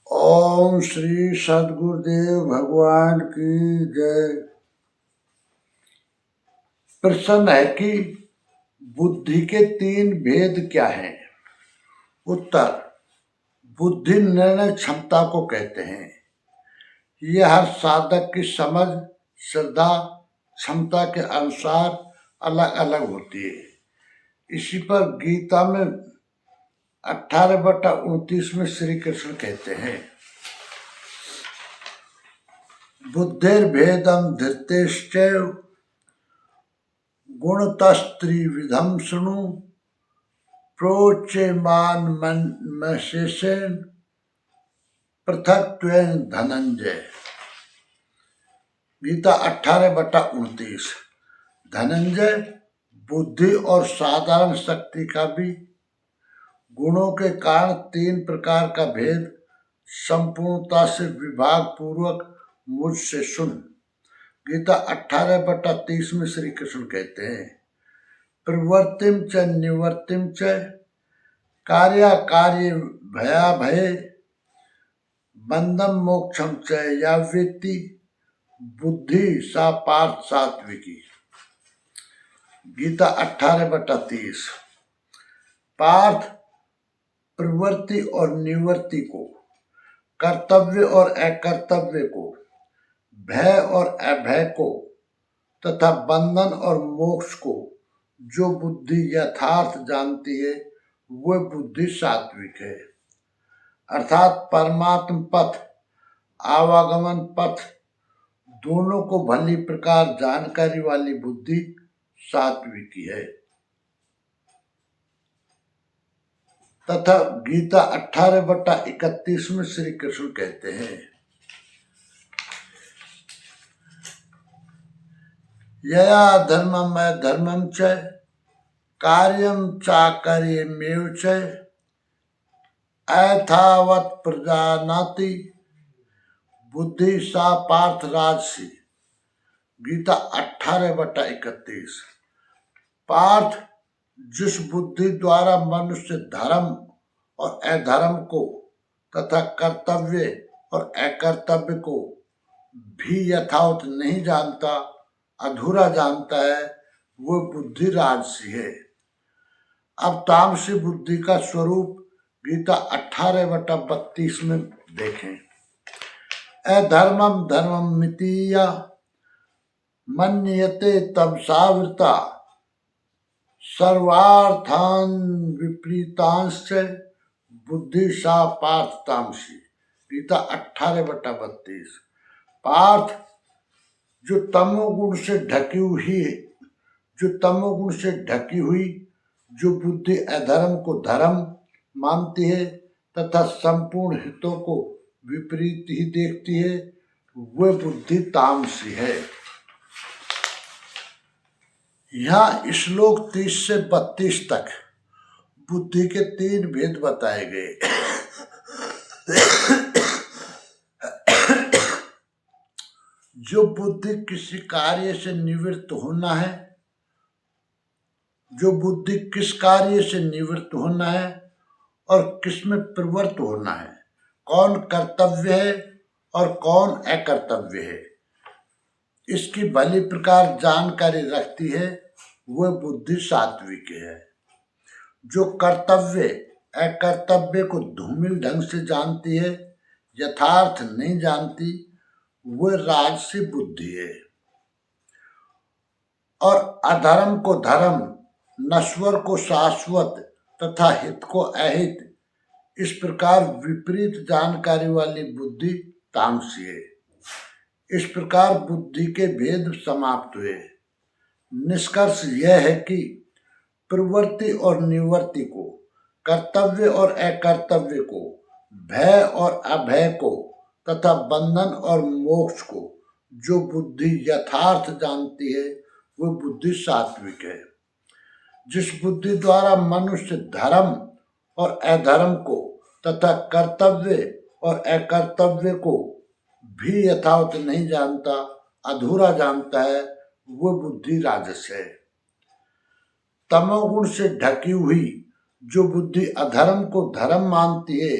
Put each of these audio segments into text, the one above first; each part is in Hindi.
ओम श्री सद्गुरुदेव भगवान की जय। प्रश्न है कि बुद्धि के तीन भेद क्या हैं? उत्तर: बुद्धि निर्णय क्षमता को कहते हैं। यह हर साधक की समझ, श्रद्धा, क्षमता के अनुसार अलग अलग होती है। इसी पर गीता में 18/29 में श्री कृष्ण कहते हैं, बुद्धिर्भेदम धृतेश्चैव गुणतस्त्रिविधं शृणु प्रोच्यमान मशेषेण पृथक्त्वेन धनंजय। गीता 18/29। धनंजय, बुद्धि और साधारण शक्ति का भी गुणों के कारण तीन प्रकार का भेद संपूर्णता से विभाग पूर्वक मुझसे सुन। गीता 18/30 में श्री कृष्ण कहते हैं, प्रवृत्तिम च निवृत्तिम च कार्याकार्य भयाभये बंधम मोक्षम च या वेत्ति बुद्धि सा पार्थ सात्विकी। गीता 18/30। पार्थ, प्रवृत्ति और निवृत्ति को, कर्तव्य और अकर्तव्य को, भय और अभय को तथा बंधन और मोक्ष को जो बुद्धि यथार्थ जानती है वह बुद्धि सात्विक है। अर्थात परमात्म पथ, आवागमन पथ दोनों को भली प्रकार जानकारी वाली बुद्धि सात्विकी है। तथा गीता 18/31 में श्री कृष्ण कहते हैं, यया धर्मम धर्मम च कार्यम चाकर्यमेव च ऐथावत् प्रजानाति बुद्धि सा पार्थ राजसी। गीता 18/31। पार्थ, जिस बुद्धि द्वारा मनुष्य धर्म और अधर्म को तथा कर्तव्य और अकर्तव्य को भी यथावत नहीं जानता, अधूरा जानता है, वह बुद्धि राजसी है। अब तामसी बुद्धि का स्वरूप गीता 18/32 में देखें। अधर्मम धर्मम मितीया मन्यते तमसावृता सर्वार्थान विपरीतांश्च बुद्धि सा पार्थ तामसी। गीता 18/32। पार्थ, जो तमोगुण से ढकी हुई जो बुद्धि अधर्म को धर्म मानती है तथा संपूर्ण हितों को विपरीत ही देखती है, वह बुद्धि तामसी है। यहाँ श्लोक 30 से 32 तक बुद्धि के तीन भेद बताए गए। जो बुद्धि किसी कार्य से निवृत्त होना है, जो बुद्धि किस कार्य से निवृत्त होना है और किस में प्रवृत्त होना है, कौन कर्तव्य है और कौन अकर्तव्य है, इसकी भली प्रकार जानकारी रखती है, वह बुद्धि सात्विक है। जो कर्तव्य अकर्तव्य को धूमिल ढंग से जानती है, यथार्थ नहीं जानती, वह राजसी बुद्धि है। और अधर्म को धर्म, नश्वर को शाश्वत तथा हित को अहित, इस प्रकार विपरीत जानकारी वाली बुद्धि तामसी है। इस प्रकार बुद्धि के भेद समाप्त हुए। निष्कर्ष यह है कि प्रवृत्ति और निवृत्ति को, कर्तव्य और अकर्तव्य को, भय और अभय को तथा बंधन और मोक्ष को जो बुद्धि यथार्थ जानती है, वह बुद्धि सात्विक है। जिस बुद्धि द्वारा मनुष्य धर्म और अधर्म को तथा कर्तव्य और अकर्तव्य को भी यथावत नहीं जानता, अधूरा जानता है, वह बुद्धि राजस है। तमोगुण से ढकी हुई जो बुद्धि अधर्म को धर्म मानती है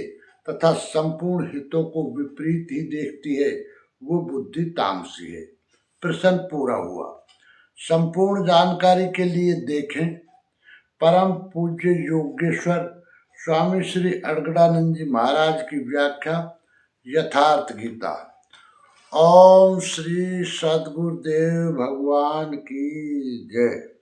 तथा संपूर्ण हितों को विपरीत ही देखती है, वो बुद्धि तामसी है। प्रश्न पूरा हुआ। संपूर्ण जानकारी के लिए देखें परम पूज्य योगेश्वर स्वामी श्री अड़गड़ानंद जी महाराज की व्याख्या यथार्थ गीता। ओम श्री सद्गुरुदेव भगवान की जय।